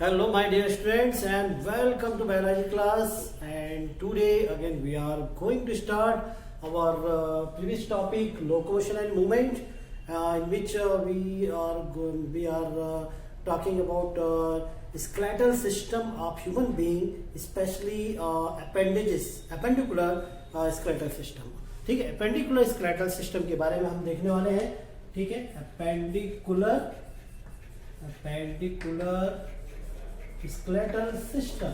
Hello my dear students and welcome to biology class, and today again we are going to start our previous topic locomotion and movement, in which we are talking about skeletal system of human being, especially appendicular skeletal system. ठीक है, appendicular skeletal system के बारे में हम देखने वाले हैं. ठीक है, appendicular skeletal system.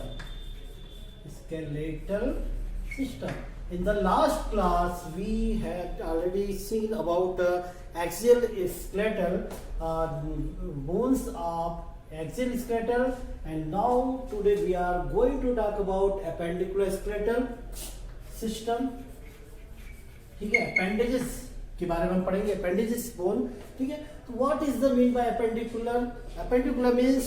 In the last class we had already seen about axial skeletal bones of axial skeletal, and now today we are going to talk about appendicular skeletal system. ठीक है, appendages के बारे में हम पढ़ेंगे. appendages bone. ठीक है, तो what is the mean by appendicular? appendicular means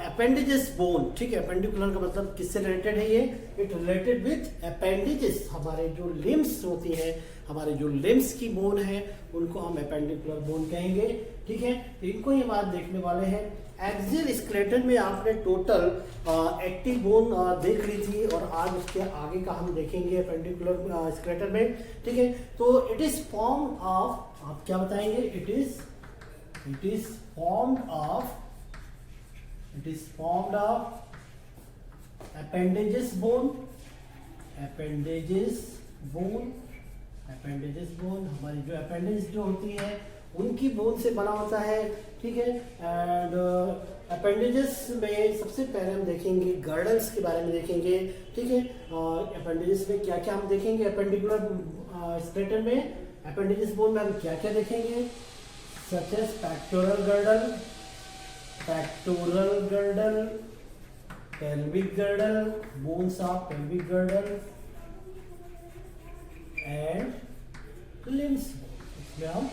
appendages bone. ठीक है, appendicular का मतलब किससे रिलेटेड है ये? it related with appendages. हमारे जो limbs होती हैं, हमारे जो limbs की बोन है उनको हम appendicular bone कहेंगे. ठीक है, तो इनको ही हम आज देखने वाले हैं. एक्सियल स्केलेटन में आपने टोटल 80 बोन देख ली थी, और आज उसके आगे का हम देखेंगे एपेंडिकुलर स्केलेटन में. ठीक है, तो इट इज फॉर्म ऑफ, आप क्या बताएंगे? It is formed of appendages bone. हमारी जो अपेंडेज जो होती है उनकी बोन से बना होता है. ठीक है, एंड अपेंडेजेस में सबसे पहले हम देखेंगे गर्डल्स के बारे में देखेंगे. ठीक है, अपेंडेजेस में क्या क्या हम देखेंगे एपेंडिकुलर स्केलेटन में. अपेंडेजेस बोन में हम क्या क्या देखेंगे? Such as pectoral girdle, pelvic girdle, bones of pelvic girdle and limbs. इसमें हम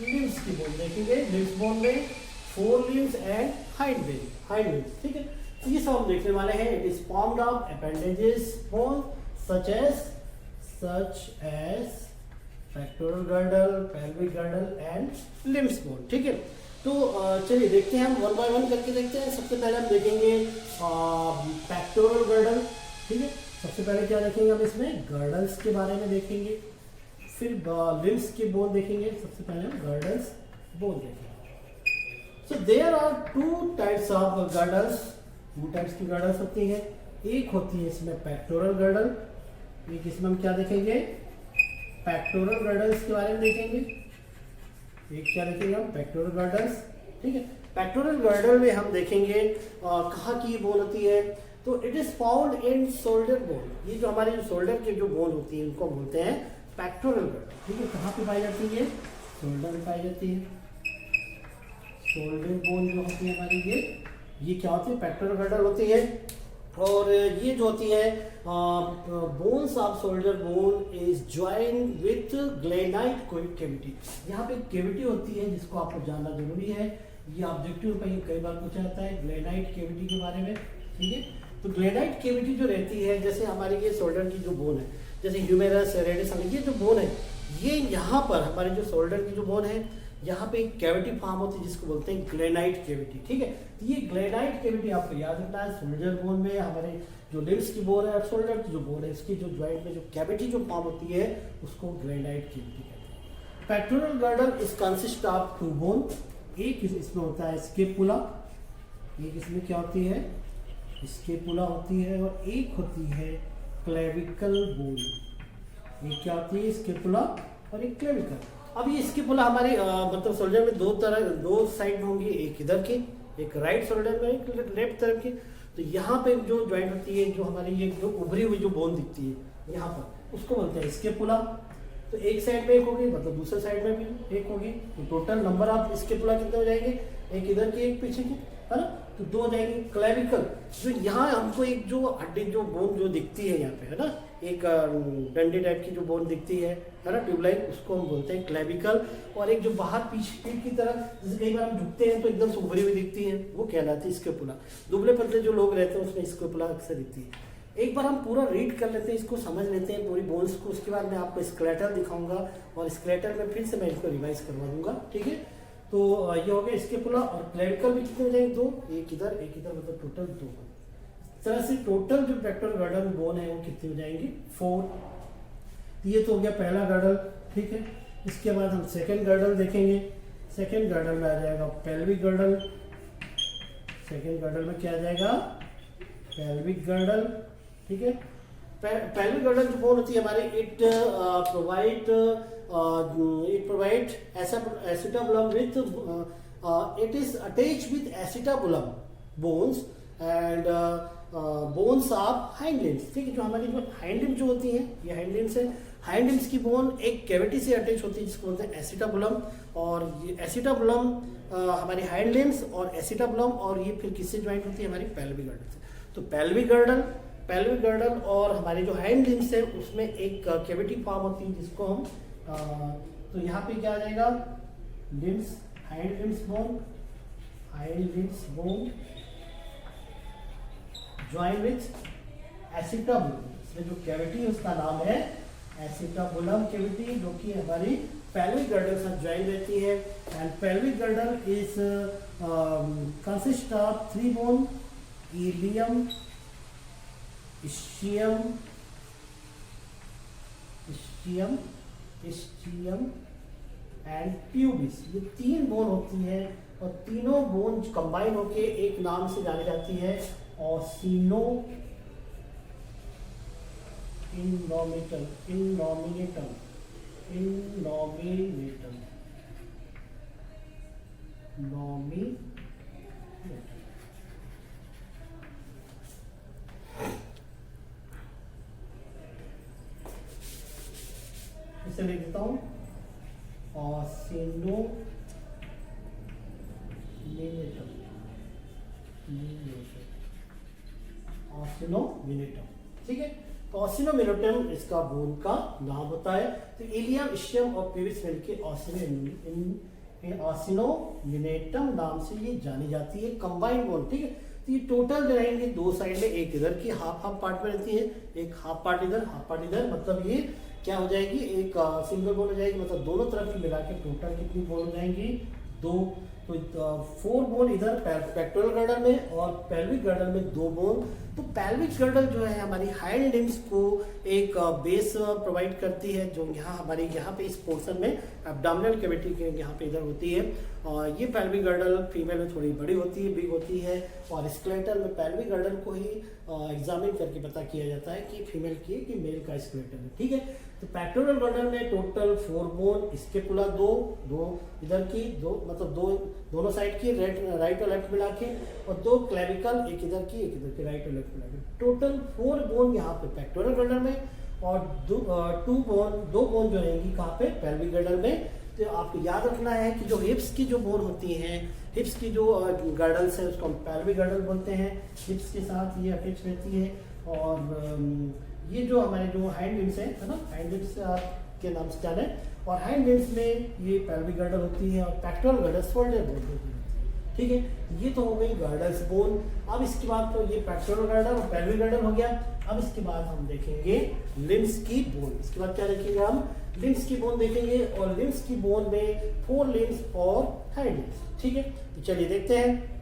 limbs की बोन देखेंगे. limbs बोन में four limbs and hind limbs. ठीक है, तो ये सब हम देखने वाले हैं. it is formed of appendages bone such as pectoral girdle, pelvic girdle and limbs bone. ठीक है, तो चलिए देखते हैं, हम वन बाय वन करके देखते हैं. सबसे पहले हम देखेंगे पेक्टोरल गर्डल. ठीक है, सबसे पहले क्या देखेंगे हम इसमें? गर्डल्स के बारे में देखेंगे. फिर लिम्स की बोन देखेंगे. सबसे पहले हम गर्डल्स बोन देखेंगे. So there are two types of girdles. Two types की गर्डल्स होती है. एक होती है इसमें पेक्टोरल गर्डल. एक इसमें हम क्या देखेंगे? पेक्टोरल गर्डल्स के बारे में देखेंगे. एक क्या देखेंगे हम? Pectoral girdles. ठीक है, पेक्टोरल गर्डल में हम देखेंगे कहाँ की बोन होती है. तो it is found in shoulder bone. ये जो हमारे शोल्डर के जो बोन होती है उनको बोलते हैं पेक्टोरल गर्डल. ठीक है, कहाँ पे पाई जाती है? शोल्डर में पाई जाती है. शोल्डर बोन जो होती है हमारी, ये क्या होती है? पेक्टोरल गर्डल होती है. और ये जो होती है bones of shoulder bone is join with glenoid cavity. यहाँ पे कैविटी होती है जिसको आपको जानना जरूरी है. ये ऑब्जेक्टिव पे कई बार पूछा जाता है ग्लेनाइट कैविटी के बारे में. ठीक है, तो ग्लेनाइट कैविटी जो रहती है, जैसे हमारी ये शोल्डर की जो बोन है, जैसे ह्यूमेरस, रेडियस, ये जो बोन है, ये यहाँ पर हमारे जो शोल्डर की जो बोन है, यहाँ पे एक कैविटी फॉर्म होती है जिसको बोलते हैं ग्लेनाइट कैविटी. ठीक है, तो ये ग्लेनाइट कैविटी आपको याद रखना है. शोल्डर बोन में हमारे जो लिम्स की बोन है और शोल्डर की जो बोन है, इसकी जो ज्वाइंट में जो कैविटी जो फॉर्म होती है उसको ग्लेनाइट कैविटी कहते हैं. Pectoral girdle is consist of two bone. एक इसमें होता है स्केपुला. एक इसमें क्या होती है? स्केपुला होती है. और एक होती है क्लेविकल बोन. एक क्या होती है? स्केपुला और एक क्लेविकल. अब ये स्केपुला हमारे मतलब शोल्डर में दो साइड होंगी. एक इधर की, एक राइट शोल्डर में, एक लेफ्ट तरफ की. तो यहाँ पे जो ज्वाइंट होती है, जो हमारी ये जो उभरी हुई जो बोन दिखती है यहाँ पर, उसको बोलते हैं स्केपुला. तो एक साइड में एक होगी, मतलब दूसरे साइड में भी एक होगी. तो टोटल नंबर ऑफ स्केपुला कितने हो जाएंगे? एक इधर की, एक पीछे की, है ना. तो दो हो जाएंगे. क्लेविकल, जो यहाँ हमको एक जो हड्डी जो बोन जो दिखती है यहाँ पे, है ना, एक डंडी टाइप की जो बोन दिखती है ना, ट्यूबलाइन, उसको हम बोलते हैं क्लेविकल. और एक जो बाहर पीछे पीठ की तरफ, जैसे कई बार हम झुकते हैं तो एकदम से उभरी हुई दिखती है, वो कहलाती है स्केपुला. दुबले पतले जो लोग रहते हैं उसमें स्केपुला अक्सर दिखती है. एक बार हम पूरा रीड कर लेते हैं, इसको समझ लेते हैं पूरी बोन्स को. उसके बाद मैं आपको स्केलेटल दिखाऊंगा, और स्केलेटल में फिर से मैं इसको रिवाइज करवा दूंगा. ठीक है, तो ये हो गया स्केपुला। और क्लेविकल भी कितने हो जाएंगे? दो, एक इधर, मतलब टोटल दो। इस तरह से टोटल जो पेक्टोरल गर्डल बोन है वो कितने हो जाएंगे? 4। ये तो हो गया पहला गर्डल, ठीक है। इसके बाद हम सेकेंड गर्डल देखेंगे। सेकेंड गर्डल में आ जाएगा पेल्विक गर्डल। सेकेंड गर्डल में क्या आ जाएगा? पेल्विक गर्डल, ठीक है। पेल्विक गर्डल जो बोन होती है हमारी, it provide acetabulum with it is attached with acetabulum bones and bones of hind limbs, ठीक है। जो हमारी जो हाइंड लिम्स जो होती हैं, ये हाइंड लिम्स है। हाइंड लिम्स की बोन एक कैविटी से अटैच होती है जिसको बोलते हैं एसिटाबुलम। और ये एसिटाबुलम हमारी हाइंड लिम्स और एसिटाबुलम, और ये फिर किससे ज्वाइंट होती है? हमारी पेल्विक गर्डल से। तो पेल्विक गर्डल और हमारी जो हाइंड लिम्स है उसमें एक कैविटी फॉर्म होती है जिसको हम तो यहाँ पे क्या आ जाएगा? Limbs, hind limbs bone join with acetabulum. इसमें जो कैविटी है उसका नाम है एसिटाबुलम कैविटी, जो कि हमारी पेल्विक गर्डल से ज्वाइन रहती है। And pelvic girdle is consist of 3 bone, ilium, ischium and pubis. ये 3 बोन होती है और तीनों बोन कंबाइन होके एक नाम से जानी जाती है, ओसिनो इनोमिनेटम। इसे लिख देता हूं, ऑसिनोमिनेटम, ठीक है। तो ऑसिनोमिनेटम इसका बोन का नाम होता है। तो इलियम, इशियम और प्यूबिस मिलके ऑसिनोमिनेटम नाम से ये जानी जाती है, कंबाइंड बोन, ठीक है। तो ये टोटल जो रहेंगे 2 साइड में, एक इधर की हाफ पार्ट में रहती है, एक हाफ पार्ट इधर, मतलब ये क्या हो जाएगी? एक सिंगल बोन हो जाएगी, मतलब दोनों तरफ की मिला के टोटल कितनी बोन हो जाएंगी? 2। तो 4 बोन इधर पेक्टोरल गर्डल में और पेल्विक गर्डल में 2 बोन। तो पेल्विक गर्डल जो है हमारी हाइंड लिम्स को एक बेस प्रोवाइड करती है, जो यहाँ पे इस पोर्शन में एब्डोमिनल कैविटी के यहाँ पे इधर होती है। और ये पेल्विक गर्डल फीमेल में थोड़ी बड़ी होती है, बिग होती है। और स्केलेटल में पेल्विक गर्डल को ही एग्जामिन करके पता किया जाता है कि फीमेल की है कि मेल का स्केलेटल है, ठीक है। तो पेक्टोरल गर्डल में टोटल 4 बोन, स्केपुला 2 इधर की, 2 मतलब दोनों साइड की, राइट और लेफ्ट मिला के, और 2 क्लेविकल, एक इधर की राइट और लेफ्ट मिला के, टोटल 4 बोन यहाँ पे पेक्टोरल गर्डल में। और 2 बोन जो रहेंगी कहाँ पे? पेल्विक गर्डल में। तो आपको याद रखना है कि जो हिप्स की जो बोन होती हैं, हिप्स की जो गर्डल्स है उसको हम पेल्विक गर्डल बोलते हैं, हिप्स के साथ ये अटैच रहती है। और ये जो हमारे जो हाइंड लिम्स है ना, हाइंड लिम्स के नाम से जाने, और हाइंड लिम्स में ये पेल्विक गर्डल होती है और पेक्टोरल गर्डल शोल्डर बोन होती है, ठीक है। ये तो हो गई गर्डल्स बोन। अब इसके बाद तो ये पेक्टोरल गर्डल और पेल्विक गर्डल हो गया। अब इसके बाद हम देखेंगे लिम्स की बोन। इसके बाद क्या देखेंगे? हम लिम्स की बोन देखेंगे, और लिम्स की बोन में 4 लिम्स और हाइंड लिम्स, ठीक है। तो चलिए देखते हैं।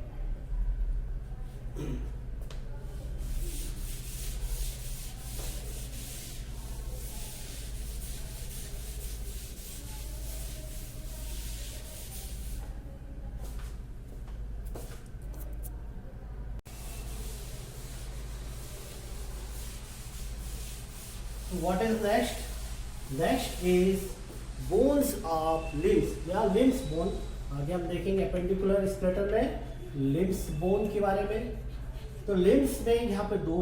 What is next? Next is bones of limbs या limbs bone। आगे हम देखेंगे एपेंडिकुलर स्केलेटल में limbs bone के बारे में। तो limbs में यहाँ पे 2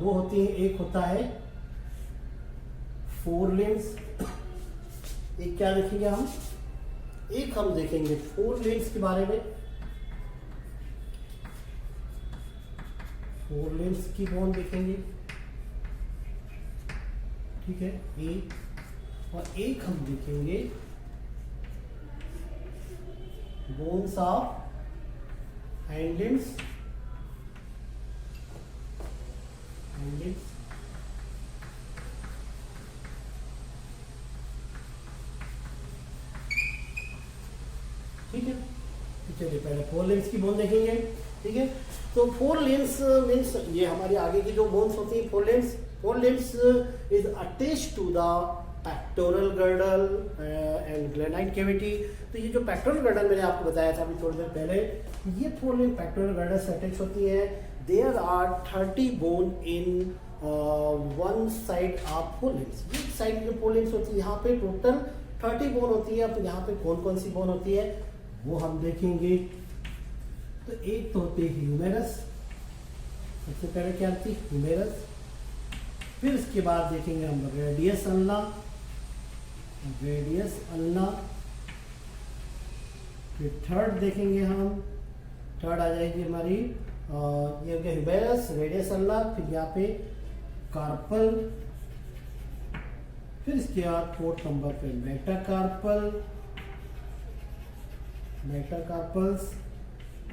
होती हैं। एक होता है 4 limbs, एक क्या देखेंगे हम? एक हम देखेंगे 4 limbs के बारे में। 4 limbs की बोन देखेंगे, ठीक है। एक और एक हम देखेंगे बोन्स ऑफ हाइंड लिम्स, ठीक है। चलिए पहले फोर लिम्स की बोन देखेंगे, ठीक है। तो फोर लिम्स मीन्स ये हमारी आगे की जो बोन्स होती है forelimbs is attached to the pectoral girdle and glenoid cavity. तो ये जो पेक्टोरल गर्डल मैंने आपको बताया था अभी थोड़ी देर पहले, ये फोर लिम्स पेक्टोरल गर्डल से अटैच होती है। There are 30 bone in one side of forelimbs. एक साइड जो फोर लिम्स होती है यहाँ पे टोटल 30 बोन होती है। अब यहाँ पे कौन कौन सी बोन होती है वो हम देखेंगे। तो एक तो होती है ह्यूमेरस, सबसे पहले क्या आती है ह्यूमेरस। फिर इसके बाद देखेंगे हम रेडियस अल्ना, फिर थर्ड देखेंगे हम, थर्ड आ जाएगी हमारी ये हो गया ह्यूमेरस, रेडियस अल्ना, फिर यहाँ पे कार्पल, फिर इसके बाद फोर्थ नंबर पे मेटाकार्पल्स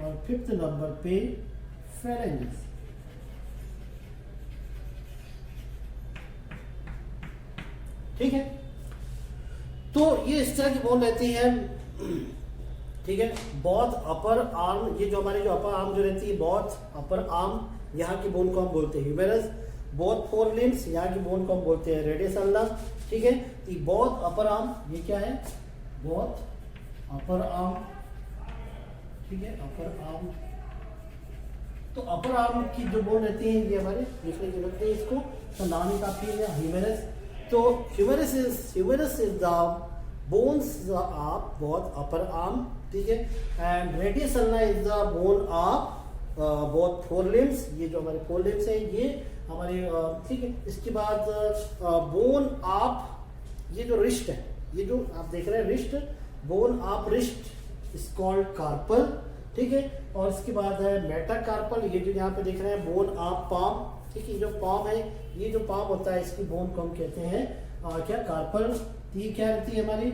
और फिफ्थ नंबर पे फेरेंजिस। ठीक है, तो ये इस तरह की बोन रहती है, ठीक है। बहुत अपर आर्म, ये जो हमारी जो अपर आर्म जो रहती है, बहुत अपर आर्म, यहाँ की बोन को हम बोलते हैं ह्यूमेरस। बहुत फोर लिम्स, यहाँ की बोन को हम बोलते हैं रेडियस अल्ना, ठीक है। तो बहुत अपर आर्म, ये क्या है बहुत अपर आर्म, ठीक है, अपर आर्म। तो अपर आर्म की जो बोन रहती है ये हमारे देखने की जरूरत है, इसको तो नाम ही काफी है ह्यूमेरस। तो ह्यूमेरस इज द बोन्स ऑफ बहुत अपर आर्म, ठीक है। And radius ulna is the bone of बहुत फोर लिम्स, ये जो हमारे फोर लिम्स है ये हमारे, ठीक है। इसके बाद बोन ऑफ ये जो रिस्ट है, ये जो आप देख रहे हैं wrist, bone of wrist is called carpal, ठीक है। और इसके बाद है मेटाकार्पल, ये जो यहाँ पे देख रहे हैं बोन ऑफ पाम, ठीक है। जो पाम है, ये जो पाम होता है इसकी बोन को हम कहते हैं क्या कार्पल। ये क्या रहती है हमारी,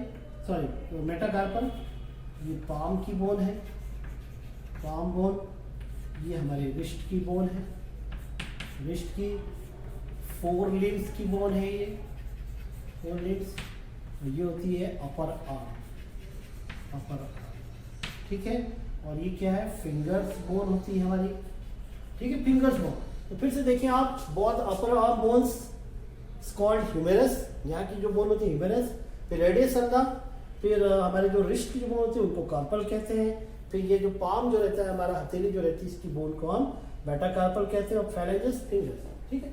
सॉरी मेटाकार्पल, ये पाम की बोन है, पाम बोन। ये हमारी रिस्ट की बोन है, रिस्ट की। फोर लिम्स की बोन है ये, फोर लिम्स। ये होती है अपर आर्म, ठीक है। और ये क्या है फिंगर्स बोन होती है हमारी, ठीक है, फिंगर्स बोन। तो फिर से देखिए आप, बहुत अपर आर्म बोन्स कॉल्ड ह्यूमेरस, यहाँ की जो बोन होती है ह्यूमेरस। फिर रेडियस अल्ना, फिर हमारे जो रिस्ट की जो बोन होती है उनको कार्पल कहते हैं। फिर ये जो पाम जो रहता है हमारा हथेली जो रहती है, इसकी बोन को हम मेटाकार्पल कहते हैं। और फेरेंजिस फिंगर्स, ठीक है।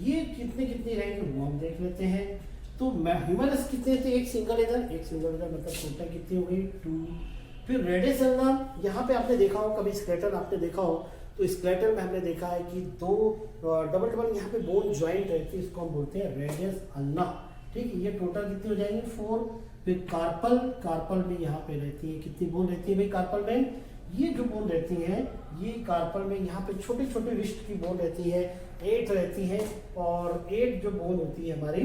ये कितने रहेंगे वो हम देख लेते हैं। तो ह्यूमेरस कितने थे, एक सिंगल इधर मतलब टोटल कितनी हो गई 2। फिर रेडियस अल्ना, यहाँ पे आपने देखा हो कभी स्केलेटन आपने देखा हो, तो स्केलेटन में हमने देखा है कि दो डबल यहाँ पे बोन ज्वाइंट रहती है, इसको हम बोलते हैं रेडियस अल्ना, ठीक है। ये टोटल कितनी हो जाएंगे 4। फिर कार्पल में यहाँ पे रहती है, कितनी बोन रहती है भाई कार्पल में, ये जो बोन रहती है ये कार्पल में यहाँ पे छोटे छोटे रिस्ट की बोन रहती है 8 रहती है। और 8 जो बोन होती है हमारी,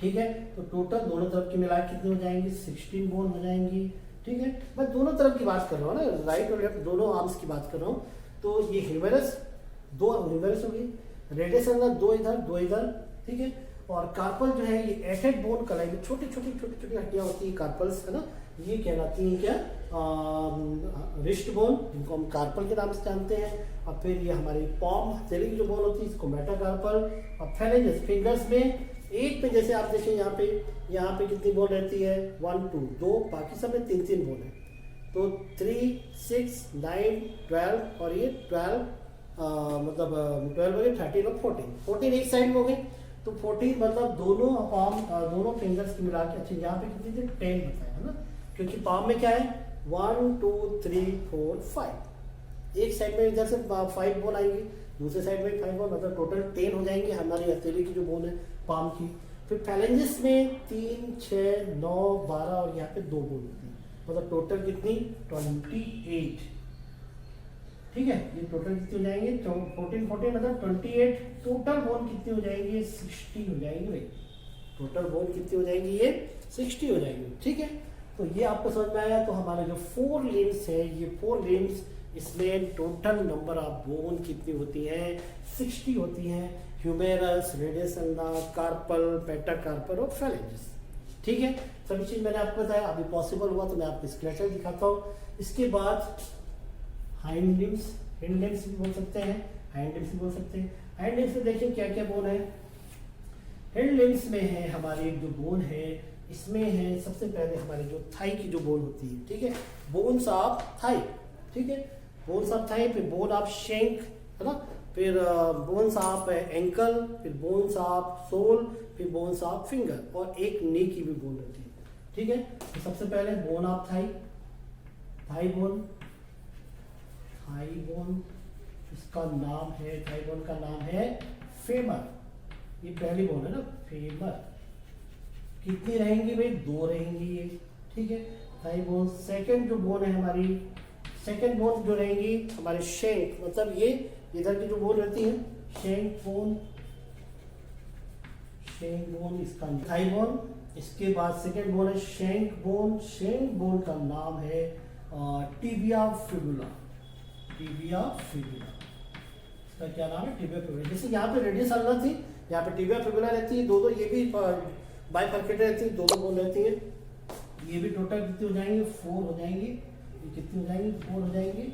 ठीक है। तो टोटल दोनों तरफ की मिला कितनी हो जाएंगी 16 बोन हो जाएंगी, ठीक है। मैं दोनों तरफ की बात कर रहा हूँ ना, राइट और लेफ्ट दोनों आर्म्स की बात कर रहा हूँ। तो ये ह्यूमेरस, 2 ह्यूमेरस होगी, रेडियस अल्ना 2 इधर, ठीक है। और कार्पल जो है ये 8 बोन कहलाएगी, छोटी छोटी हड्डियां होती है कार्पल्स, है ना, ये कहलाती है क्या रिस्ट बोन, जिनको हम कार्पल के नाम से जानते हैं। और फिर ये हमारी पॉम हथेली की जो बोन होती है इसको मेटाकार्पल। और फेरेंजिस फिंगर्स में एक पे जैसे आप देखें यहाँ पे कितनी बोन रहती है 1 2 2, बाकी सब में 3 बोन है। तो 3 6 9 12 और ये 12 मतलब 12 हो गए 13 और 14 एक साइड में हो गई। तो 14 मतलब दोनों पाम दोनों फिंगर्स की मिला के, अच्छा यहाँ पे कितनी थी 10 बताया है ना, क्योंकि पाम में क्या है 1 2 3 4 5, एक साइड में इधर से 5 बोन आएंगी, दूसरे साइड में 5 बोन, मतलब टोटल 10 हो जाएंगे हमारी हथेली की जो बोन है पाम की। फिर फैलेंजिस में 3 6 9 12 और यहाँ पे 2 बोन होती है, मतलब टोटल कितनी 28, ठीक है। ये टोटल कितनी हो जाएंगे 14 मतलब 28, टोटल बोन कितनी हो जाएंगी 60 हो जाएंगी भाई, टोटल बोन कितनी हो जाएंगी ये 60 हो जाएंगी, ठीक है। तो ये आपको समझ में आया। तो हमारे जो 4 लिम्स है, ये 4 लिम्स, इसमें टोटल नंबर ऑफ बोन कितनी होती है 60 होती है, ह्यूमेरस, रेडियस अल्ना, कार्पल, मेटाकार्पल और फेरेंजिस, ठीक है। सभी चीज मैंने आपको बताया। अभी पॉसिबल हुआ तो मैं आपको स्केलेटन दिखाता हूँ। इसके बाद हाइंड लिम्स, हिंड लिम्स भी बोल सकते हैं, हाइंड लिम्स भी बोल सकते हैं। हाइंड लिम्स में देखिए क्या क्या बोन है। हिंड लिम्स में है हमारी जो बोन है, इसमें है सबसे पहले हमारे जो थाई की जो बोन होती है, ठीक है, बोन्स ऑफ थाई, ठीक है, बोन्स ऑफ थाई, फिर बोन ऑफ शेंक, है ना, फिर बोन्स ऑफ एंकल, फिर बोन्स ऑफ सोल, फिर बोन्स ऑफ फिंगर, और एक नी की भी बोन होती है, ठीक है। तो सबसे पहले bone of thigh, thigh bone, thigh bone, इसका नाम है, थाई बोन का नाम है फेमर, ये पहली बोन है ना, फेमर। कितनी रहेंगी भाई? 2 रहेंगी ये, ठीक है, थाई बोन। सेकंड जो बोन है हमारी, सेकंड बोन जो रहेंगी हमारे शेंक, मतलब ये इधर की जो बोन रहती है शेंक बोन, शेंक बोन इसका थाई बोन। इसके बाद सेकंड बोन है शेंक बोन, शेंक बोन का नाम है टिबिया फिबुला, टिबिया फिबुला, इसका क्या नाम है? Tibia fibula. जैसे यहाँ पे रेडियस अल्ना थी, यहाँ पे टिबिया फिबुला रहती है, दो ये भी बाइफर्केटेड रहती है, दो बोन रहती है। ये भी टोटल कितनी हो जाएंगे? 4 हो जाएंगी। ये कितनी हो जाएंगी? 4 हो जाएंगी।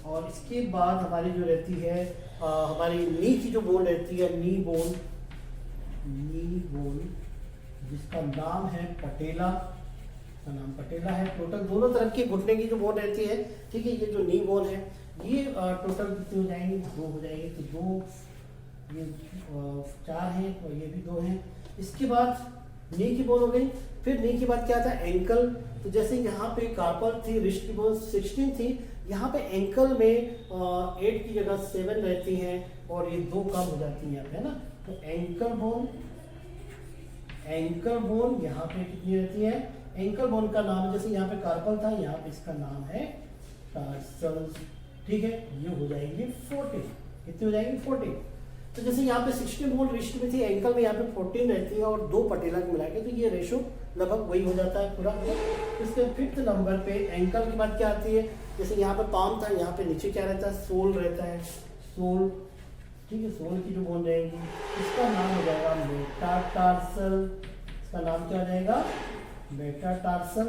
और इसके बाद हमारी जो रहती है हमारी नी की जो बोन रहती है, नी बोन, नी बोन, जिसका नाम है पटेला, का नाम पटेला है। टोटल दोनों तरफ की घुटने की जो बोन रहती है, ठीक है, ये जो नी बोन है, ये टोटल कितनी हो जाएंगी? 2 हो जाएंगे। तो 2, ये 4 हैं और ये भी 2 हैं। इसके बाद नी की बोन हो गई। फिर नी के बाद क्या था? एंकल। तो जैसे यहाँ पे कार्पल थी, रिस्ट की बोन 16 थी, यहाँ पे एंकल में 8 की जगह 7 रहती हैं और ये 2 कम हो जाती हैं यहाँ पे, है ना। तो एंकल बोन, एंकल बोन यहाँ पे कितनी रहती है? एंकल बोन का नाम, जैसे यहाँ पे कार्पल था, यहाँ पे इसका नाम है टार्सल्स, ठीक है। ये हो जाएंगे 14। कितनी हो जाएंगी? 14। तो जैसे यहाँ पे 16 बोन रिस्ट में थी, एंकल में यहाँ पे 14 रहती है और 2 पटेला के मिला के, तो ये रेशो लगभग वही हो जाता है पूरा। इसके 5th नंबर पे एंकल के बाद क्या आती है? जैसे यहाँ पे पाम था, यहाँ पे नीचे क्या रहता है? सोल रहता है, सोल, ठीक है। सोल की जो बोन रहेगी, इसका नाम हो जाएगा मेटाटार्सल। इसका नाम क्या हो जाएगा? मेटाटार्सल।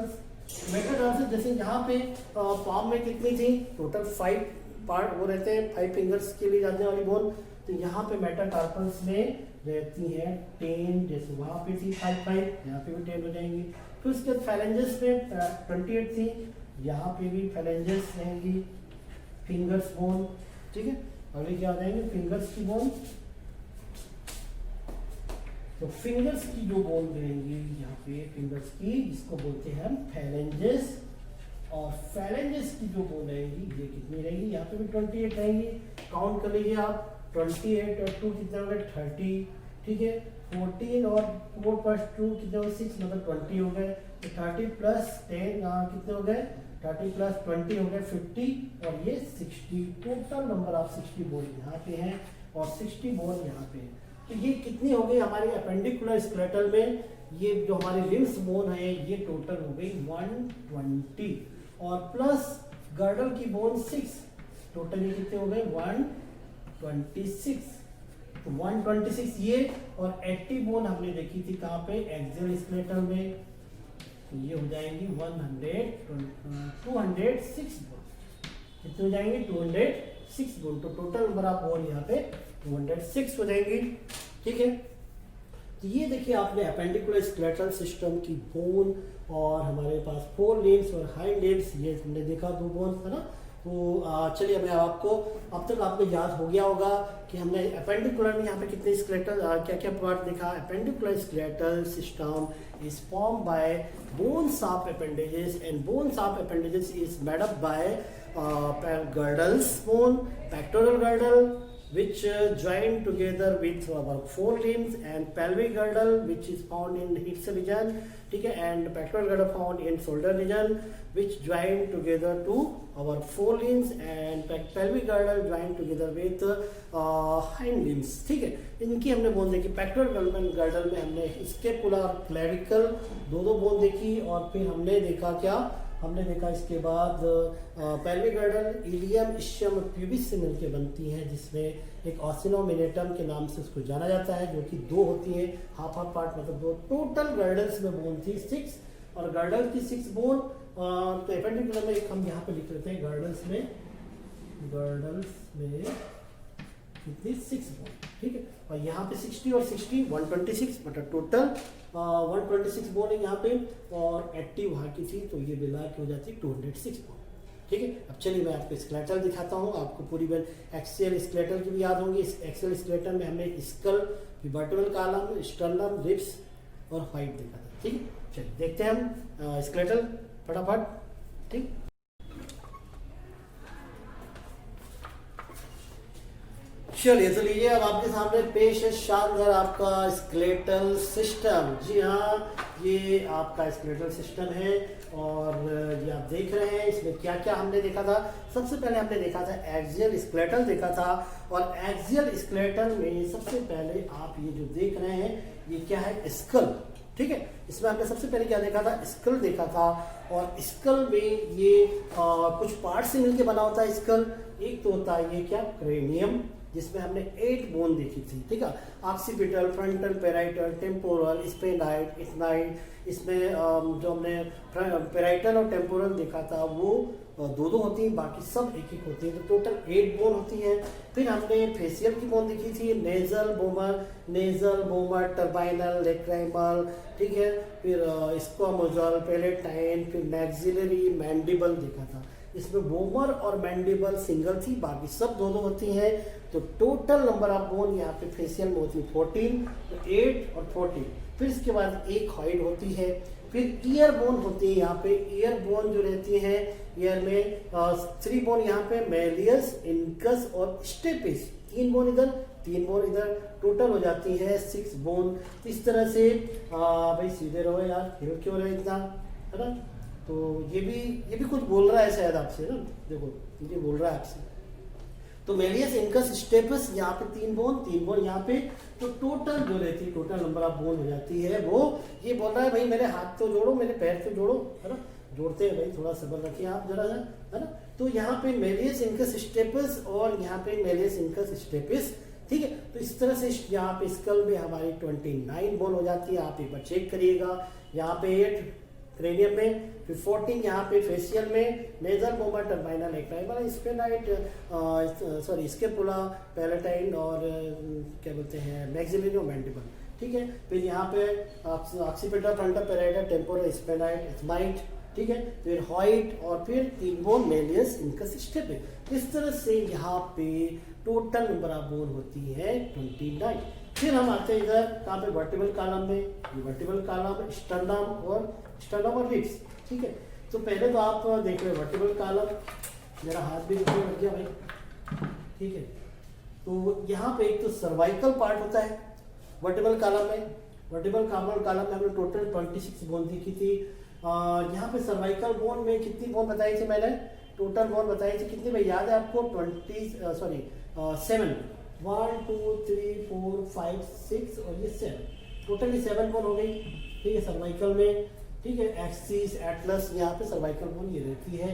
मेटाटार्सल जैसे यहाँ पे पाम में कितनी थी? टोटल 5 पार्ट वो रहते हैं, 5 फिंगर्स के लिए जाने वाली बोन। तो यहाँ पे मेटाटार्सल्स में रहती है 10, जैसे वहाँ पे थी 5, यहाँ पे भी 10 हो जाएंगी। फिर उसके बाद फैलेंजेस में 28 थी, यहाँ पे भी फैलेंजेस रहेंगी, फिंगर्स बोन, ठीक है। अभी क्या आ जाएंगे? फिंगर्स की बोन। तो फिंगर्स की जो बोन रहेंगी यहाँ पे, फिंगर्स की, जिसको बोलते हैं हम फैलेंजेस, और फैलेंजेस की जो बोन रहेंगी ये कितनी रहेगी? यहाँ पे भी 28 रहेंगी। काउंट कर लीजिए आप, 28 और 2 कितना हो गए? 30, ठीक है। 14 और 4 + 2 कितने हो गए? 6, मतलब 20 हो गए। तो 30 + 10 कितने हो गए? 30 + 20 हो गए 50, और ये 60। टोटल नंबर ऑफ 60 बोन यहाँ पे हैं और 60 बोन यहाँ पे है। तो ये कितनी हो गई हमारी अपेंडिकुलर स्केलेटल में? ये जो हमारी लिम्स बोन है, ये टोटल हो गई 120, और प्लस गर्डल की बोन 6, टोटल ये कितने हो गए? 126। तो 126 ये, और 80 बोन हमने देखी थी कहाँ पे? एक्सियल स्केलेटल में। तो ये हो जाएंगी 206 बोन। कितने हो जाएंगे? 206 बोन। तो टोटल नंबर ऑफ बोन यहाँ पे 206 हो जाएंगी, ठीक है। तो ये देखिए आपने अपेंडिकुलर स्केलेटल सिस्टम की बोन, और हमारे पास 4 लिम्स और हाइंड लिम्स, ये हमने देखा 2 बोन, है ना। तो चलिए मैं आपको, अब तक आपको याद हो गया होगा कि हमने अपेंडिकुलर में यहाँ पे कितने स्केलेटल, क्या क्या पार्ट देखा। Appendicular skeletal system is form by bones of appendages, and bones of appendages is made up by girdles bone, pectoral girdle, which join together with our forelimbs, and pelvic girdle which is found in hips region, ठीक है, and pectoral girdle found in shoulder region which join together to our forelimbs, and pelvic girdle join together with hind limbs, ठीक है। इनकी हमने bone देखी। Pectoral girdle में हमने scapula और क्लेविकल दो बोन देखी, और फिर हमने देखा क्या? हमने देखा इसके बाद पेल्विक गर्डल इलियम, इशियम और प्यूबिस से मिलकर बनती हैं, जिसमें एक ऑसिनोमिनेटम के नाम से उसको जाना जाता है, जो कि 2 होती है, हाफ पार्ट मतलब 2। टोटल गर्डल्स में बोन थी 6, और गर्डल की 6 बोन, तो एपेंडिकुलर में एक हम यहाँ पे लिख लेते हैं गर्डल्स में कितनी 6 बोन, ठीक है। और यहाँ पे 60 और 60 126, मतलब टोटल 126 बोन है यहाँ पे, और 80 वहाँ की थी, तो ये मिला के हो जाती है 206 बोन, ठीक है। अब चलिए मैं आपको स्केलेटल दिखाता हूँ, आपको पूरी एक्सियल स्केलेटल की भी याद होंगी। इस एक्सियल स्केलेटल में हमने skull, vertebral column, sternum, ribs और हाइट देखा था, ठीक है। चलिए देखते हैं हम स्केलेटल फटाफट, ठीक। चलिए तो लीजिए, अब आपके सामने पेश है शानदार आपका स्केलेटल सिस्टम। जी हाँ, ये आपका स्केलेटल सिस्टम है, और ये आप देख रहे हैं इसमें क्या क्या हमने देखा था। सबसे पहले हमने देखा था एक्सियल स्केलेटल देखा था, और एक्सियल स्केलेटल में सबसे पहले आप ये जो देख रहे हैं ये क्या है, स्कल, ठीक है। इसमें हमने सबसे पहले क्या देखा था, स्कल देखा था, और स्कल में ये कुछ पार्ट से मिलकर बना होता है स्कल। एक तो होता है ये क्या, क्रेनियम, जिसमें हमने 8 बोन देखी थी, ठीक है। Occipital, frontal, parietal, temporal, sphenoid, ethmoid. इसमें जो हमने पेराइटल और टेम्पोरल देखा था वो 2-2 होती हैं, बाकी सब 1-1 होती हैं, तो टोटल 8 बोन होती है। फिर हमने फेशियल की बोन देखी थी, नेजल बोमर, टर्बाइनल, लेक्राइमल, ठीक है। फिर स्क्वामोजल, पेलेटाइन, फिर मैक्सिलरी, मैंडिबल देखा था। इसमें बोमर और मैंडिबल सिंगल थी, बाकी सब 2-2 होती हैं। तो टोटल नंबर ऑफ बोन यहाँ पे फेशियल में होती है 14, तो 8 और 14। फिर इसके बाद एक हाइड होती है। फिर ईयर बोन होती है, यहाँ पे ईयर बोन जो रहती है, ईयर में 3 बोन यहाँ पे, मेलियस, इनकस और स्टेपिस। 3 बोन इधर, 3 बोन इधर, टोटल हो जाती है 6 बोन। इस तरह से भाई सीधे रहो यार, हिल क्यों रहे इतना, है ना। तो ये भी कुछ बोल रहा है शायद आपसे ना, देखो ये बोल रहा है आपसे। तो मेलियस, इनकस, स्टेपस, यहाँ पे 3 बोन यहाँ पे, तो टोटल जो रहती है, टोटल नंबर ऑफ बोन हो जाती है वो, ये बोल रहा है भाई मेरे हाथ तो जोड़ो, मेरे पैर तो जोड़ो, है ना। जोड़ते हैं भाई, थोड़ा सब्र रखिए आप जरा, है ना। तो यहाँ पे मेलियस, इनकस, स्टेपस, और यहाँ पे मेलियस, इनकस, स्टेपिस, ठीक है। तो इस तरह से यहाँ पे स्कल में हमारी 29 बोन हो जाती है। आप एक बार चेक करिएगा, यहाँ पे 8 क्रेनियम में, फिर 14 यहाँ पे फेशियल में, nasal, vomer, turbinal, lacrimal, sphenoid, sorry scapula, palatine, और क्या बोलते हैं, मैक्सिलरी और मैंडिबल, ठीक है। फिर यहाँ पे ऑक्सीपिटल, फ्रंटल, पेराइटल, टेम्पोरल, स्पेनाइट, इथमाइट, ठीक है। फिर हाइट, और फिर 3 बोन, मेलियस, इनकस, स्टेपिस। इस तरह से यहाँ पे टोटल नंबर ऑफ बोन होती है 29। फिर हम आते हैं इधर कहाँ पे, वर्टिबल कॉलम में। ये वर्टिबल कॉलम, स्टर्नम और रिब्स, ठीक है। तो पहले तो आप देख रहे हैं वर्टिबल कॉलम, मेरा हाथ भी दुखने लग गया भाई, ठीक है। तो यहाँ पे एक तो सर्वाइकल पार्ट होता है वर्टिबल कॉलम में। वर्टिबल कॉलम में हमने टोटल 26 बोन देखी थी। यहाँ पे सर्वाइकल बोन में कितनी बोन बताई थी मैंने, टोटल बोन बताई थी कितनी भाई, याद है आपको, 7, 1 2 3 4 5 6 और ये 7, टोटली 7 बोन हो गई, ठीक है, सर्वाइकल में, ठीक है। एक्सिस, एटलस, यहाँ पे सर्वाइकल बोन ये रहती है।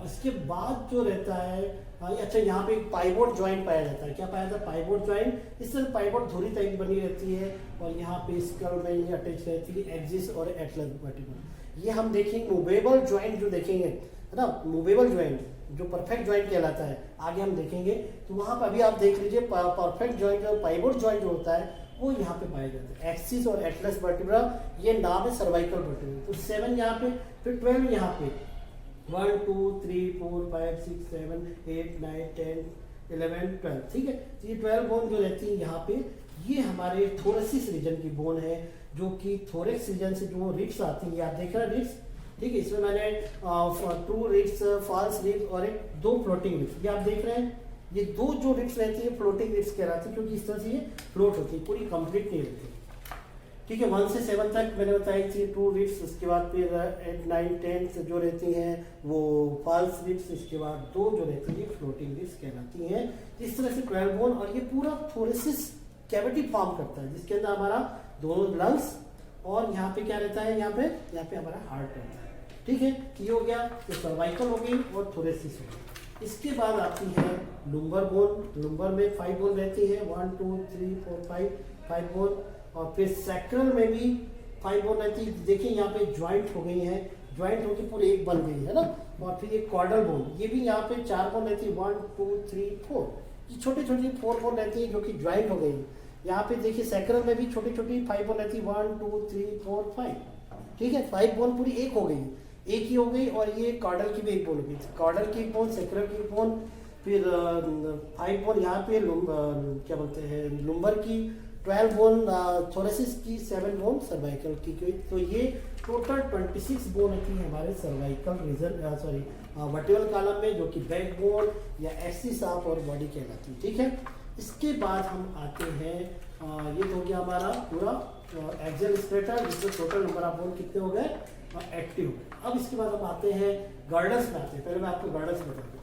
उसके बाद जो रहता है, अच्छा यहाँ पे एक पाइवोट जॉइंट पाया जाता है। क्या पाया जाता है, पाइवोट जॉइंट। इस तरह पाइवोट धुरी टाइप बनी रहती है, और यहाँ पे स्कल में ये अटैच रहती है एक्सिस और एटलस वर्टिकल। ये हम देखेंगे मूवेबल जॉइंट जो देखेंगे, है ना, मूवेबल जॉइंट जो परफेक्ट जॉइंट कहलाता है, आगे हम देखेंगे। तो वहाँ पर अभी आप देख लीजिए, परफेक्ट जॉइंट और पाइवोट जॉइंट जो होता है वो यहाँ पे पाया जाता है, एक्सिस और एटलस वर्टिब्रा, ये नाम है सर्वाइकल वर्टिब्रा। तो 7 यहाँ पे, फिर 12 यहाँ पे, 1 2 3 4 5 6 7 8 9 10 11 12, ठीक है। तो ये 12 बोन जो रहती है यहाँ पे, ये हमारे थोरेसिस रीजन की बोन है, जो कि थोरेक्स रीजन से जो रिब्स आती है, आप देख रहे हैं रिब्स, ठीक है। इसमें मैंने 2 रिब्स, फॉल्स रिब्स और 2 फ्लोटिंग रिब्स, ये आप देख रहे हैं। ये 2 जो रिब्स रहती है फ्लोटिंग रिब्स कहलाती है, क्योंकि इस तरह से ये फ्लोट होती है, पूरी कंप्लीट नहीं रहती, ठीक है। 1 से 7 तक मैंने बताई थी 2 रिब्स, उसके बाद फिर 8 9 10 जो रहती हैं वो फॉल्स रिब्स, इसके बाद 2 जो रहती है फ्लोटिंग रिब्स कहलाती हैं। इस तरह से 12 बोन, और ये पूरा थोरेसिस कैविटी फॉर्म करता है, जिसके अंदर हमारा दोनों लंग्स, और यहाँ पे क्या रहता है, यहाँ पे हमारा हार्ट रहता है, ठीक है। ये हो गया, तो सर्वाइकल हो गई और थोरेसिस हो गई। इसके बाद आती है लुम्बर बोन। लुम्बर में 5 बोन रहती है, 1 2 3 4 5 बोन, और फिर सैक्रल में भी 5 बोन रहती है। देखिए यहाँ पे ज्वाइंट हो गई है, ज्वाइंट होकर पूरी एक बन गई है ना। और फिर ये कॉर्डल बोन, ये भी यहाँ पे 4 बोन रहती है, 1 2 3 4, ये छोटी छोटी 4 बोन रहती है जो कि ज्वाइंट हो गई। यहाँ पे देखिए सैक्रल में भी छोटी छोटी 5 बोन रहती है, 1 2 3 4 5, ठीक है। 5 बोन पूरी एक हो गई, एक ही हो गई। और ये कॉर्डल की भी एक बोन हो गई, कॉर्डल की एक बोन, सैक्रल की एक बोन, फिर 5 बोन यहाँ पे क्या बोलते हैं लुम्बर की, 12 बोन थोरेसिस की, 7 बोन सर्वाइकल की। तो ये टोटल 26 बोन होती है हमारे cervical region, sorry vertical column में, जो कि बैक बोन या एक्सिस ऑफ और बॉडी कहलाती है, ठीक है। इसके बाद हम आते हैं, ये तो हो गया हमारा पूरा एक्सियल स्ट्रेटा, जिसमें टोटल नंबर ऑफ बोन कितने हो गए, 80 हो गए। अब इसके बाद हम आते हैं गर्डल्स में आते हैं। पहले मैं आपको गर्डल्स बता दूँ,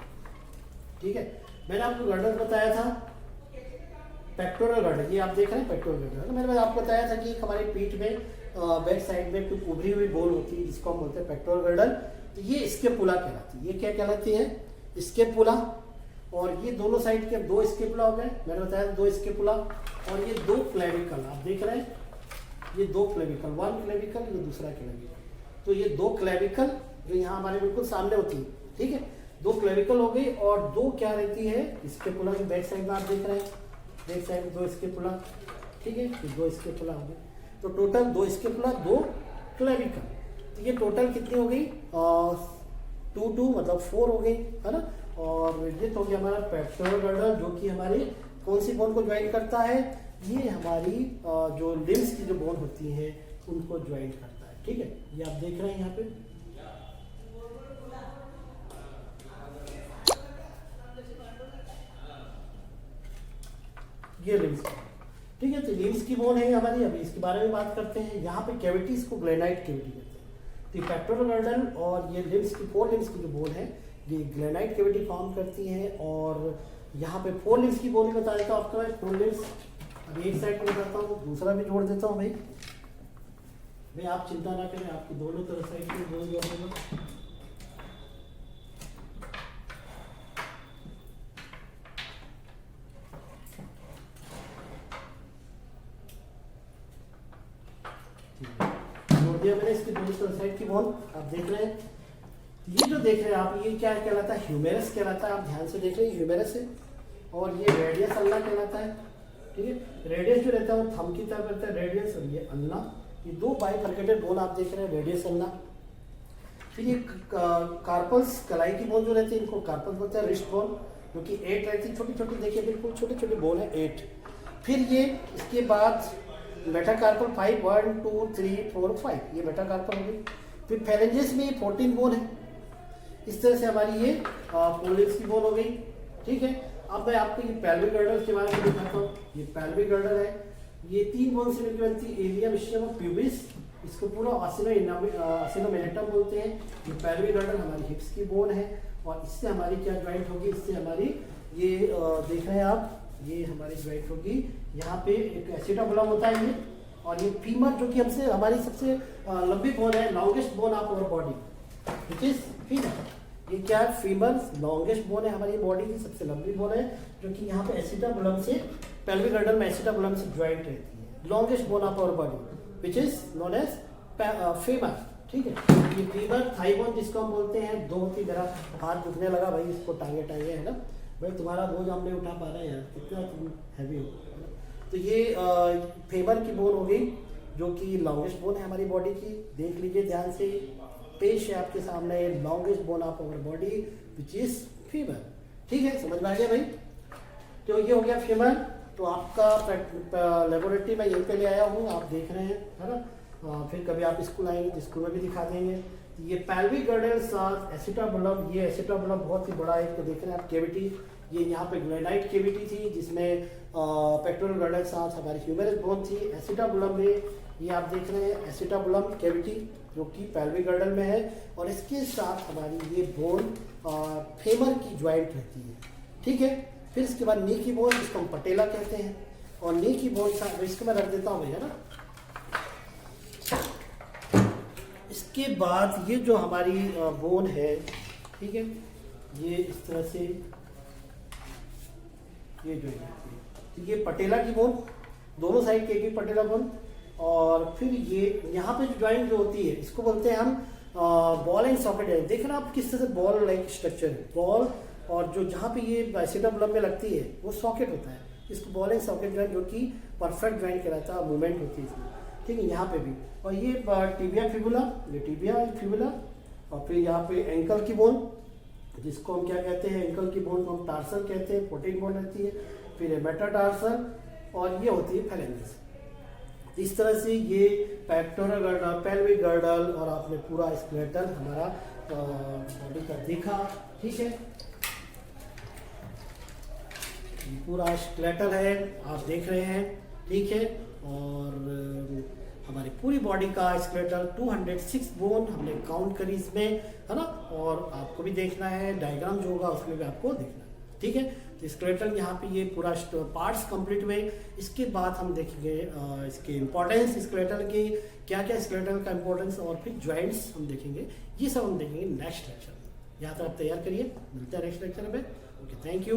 ठीक है। मैंने आपको गर्डल्स बताया था, पेक्टोरल गर्डल, ये आप देख रहे हैं पेक्टोरल गर्डल। मैंने आपको बताया था कि हमारी पीठ में बैक साइड में कुछ उभरी हुई बोन होती है, जिसको हम बोलते हैं पेक्टोरल गर्डल। तो ये स्केपुला कहलाती है। ये क्या कहलाती है, स्केपुला। और ये दोनों साइड के 2 स्केपुला हो गए, मैंने बताया 2 स्केपुला। और ये 2 क्लेविकल आप देख रहे हैं, ये 2 क्लेविकल, 1 क्लेविकल, ये दूसरा क्लेविकल। तो ये 2 क्लेविकल जो यहाँ हमारे बिल्कुल सामने होती है, ठीक है। 2 क्लेविकल हो गई और 2 क्या रहती है स्केपुला की बैक साइड में आप देख रहे हैं, बैक साइड में 2 स्केपुला, ठीक है। तो 2 स्केपुला हो गई, तो टोटल 2 स्केपुला 2 क्लेविकल। तो ये टोटल कितनी हो गई 2 मतलब 4 हो गई, है ना। और ये तो हो गया हमारा पेक्टोरल गर्डल, जो कि हमारी कौन सी बोन को ज्वाइन करता है, ये हमारी जो लिम्स की जो बोन होती है उनको ज्वाइन करता है, ठीक है। ये आप देख रहे हैं यहाँ पे, ये लिम्स, ठीक है। तो लिम्स की बोन है हमारी, अभी इसके बारे में बात करते हैं। यहाँ पे कैविटीज को ग्लेनाइट कैविटी कहते हैं। तो पेक्टोरल गर्डल और ये लिम्स की 4 लिम्स की जो बोन है, ये ग्लेनाइट कैविटी फॉर्म करती है। और यहाँ पे 4 लिम्स की बोन बता देता हूँ आपको, 4 लिम्स अभी एक साइड में बताता हूँ, दूसरा भी जोड़ देता हूँ भाई। आप चिंता ना करें, आपकी दोनों तरफ साइड में बोन जोड़ दूंगा। मैंने इसकी दोनों साइड की बोन आप देख रहे हैं। ये जो देख रहे हैं आप, ये क्या कहलाता है, ह्यूमेरस कहलाता है। आप ध्यान से देख रहे हैं, ह्यूमेरस है। और ये रेडियस अल्ला कहलाता है, ठीक है। रेडियस जो रहता है वो थंब की तरफ रहता है, रेडियस, और ये अल्ला। ये 2 बाइफरकेटेड बोन आप देख रहे हैं, रेडियस अल्ला। फिर ये कार्पल्स, कलाई की बोन जो रहती है, इनको कार्पल्स बोलते हैं, रिस्ट बोन, जो कि 8 रहती है, छोटी छोटी, देखिए बिल्कुल छोटे छोटे बोन है, 8। फिर ये इसके बाद मेटाकार्पल 5, 1 2 3 4 5, ये मेटाकार्पल हो गई। फिर फेरेंजिस में 14 बोन है। इस तरह से हमारी ये पोलिप्स की बोन हो गई, ठीक है। अब मैं आपको ये पेल्विक गर्डल के बारे में दिखाता हूँ। ये पेल्विक गर्डल है, ये 3 बोन से मिलकर बनती है, एलियम, इस्चियम और प्यूबिस। इसको पूरा ऑसिलोमेलेटम बोलते हैं। ये पेल्विक गर्डल हमारी हिप्स की बोन है। और इससे हमारी क्या ज्वाइंट होगी, इससे हमारी ये देख रहे हैं आप, ये हमारी ज्वाइंट होगी। यहाँ पे एक एसिटाबुलम होता है ये, और ये फीमर जो कि हमसे हमारी सबसे लंबी बोन है, longest bone of our body, which is femur. ये क्या है, फीमर लॉन्गेस्ट बोन है हमारी बॉडी की, सबसे लंबी बोन है, जो कि यहाँ पे एसिटाबुलम से, पेल्विक गर्डल में एसिटाबुलम से ज्वाइंट रहती है। Longest bone of our body which is known as femur, ठीक है। ये फीमर, थाई बोन जिसको हम बोलते हैं, 2 होती। मेरा हाथ दुखने लगा भाई, इसको टांगे टांगे, है ना भाई, तुम्हारा बोझ हम नहीं उठा पा रहे हैं यार, कितना तुम हैवी हो। तो ये फेमर की बोन हो गई, जो कि लॉन्गेस्ट बोन है हमारी बॉडी की। देख लीजिए ध्यान से, पेश है आपके सामने longest bone of our body which is femur, ठीक है। समझ में आ गया भाई। तो ये हो गया फीमर। तो आपका लेबोरेटरी में यहीं पे ले आया हूँ, आप देख रहे हैं, है ना। फिर कभी आप स्कूल आएंगे तो स्कूल में भी दिखा देंगे। ये पेल्विक गर्डल साथ एसिटाबुलम, ये एसिटाबुलम बहुत ही बड़ा एक, तो देख रहे हैं आप कैविटी, ये यहाँ पे ग्लेनाइट कैविटी थी, जिसमें पेक्टोरल गर्डल साथ हमारी ह्यूमेरस बोन थी। एसिटाबुलम में ये आप देख रहे हैं एसिटाबुलम कैविटी, जो कि पेल्विक गर्डल में है। और इसके साथ हमारी ये बोन फेमर की ज्वाइंट रहती है, ठीक है। फिर इसके बाद नी की बोन, जिसको हम पटेला कहते हैं। और नी की बोन इसको मैं रख देता हूँ भैया ना। इसके बाद ये जो हमारी बोन है, ठीक है, ये इस तरह से ये जो है, तो ये पटेला की बोन, दोनों साइड के एक पटेला बोन। और फिर ये यहाँ पे जो ज्वाइंट जो होती है, इसको बोलते हैं हम बॉल एंड सॉकेट जॉइंट। देखना आप किस तरह से बॉल लाइक स्ट्रक्चर है, बॉल और जो जहाँ पे ये बाइसेप्टम बल्ब में लगती है वो सॉकेट होता है, इसको बॉल एंड सॉकेट जॉइंट, जो कि परफेक्ट जॉइंट कहलाता है, मूवमेंट होती है इसमें, ठीक है। यहाँ पे भी, और ये टिबिया फिबुला, ये टिबिया फिबुला, और फिर यहाँ पे एंकल की बोन, जिसको हम क्या कहते हैं, एंकल की बोन को हम टार्सल कहते हैं, 14 बोन रहती है, फिर मेटाटार्सल, और ये होती है फेलेंजिस। इस तरह से ये पेक्टोरल गर्डल, पेल्विक गर्डल, और आपने पूरा स्केलेटल हमारा बॉडी का देखा, ठीक है। पूरा स्केलेटल है, आप देख रहे हैं, ठीक है। और हमारी पूरी बॉडी का स्केलेटल 206 बोन हमने काउंट करी इसमें, है ना। और आपको भी देखना है, डायग्राम जो होगा उसमें भी आपको देखना है, ठीक है। तो स्केलेटल यहाँ पे ये पूरा पार्ट्स कंप्लीट हुए। इसके बाद हम देखेंगे इसके इम्पोर्टेंस, स्केलेटल की क्या क्या, स्केलेटल का इम्पोर्टेंस, और फिर जॉइंट्स हम देखेंगे। ये सब हम देखेंगे नेक्स्ट लेक्चर में। यहाँ तक आप तैयार करिए, मिलते हैं नेक्स्ट लेक्चर में। Okay, thank you.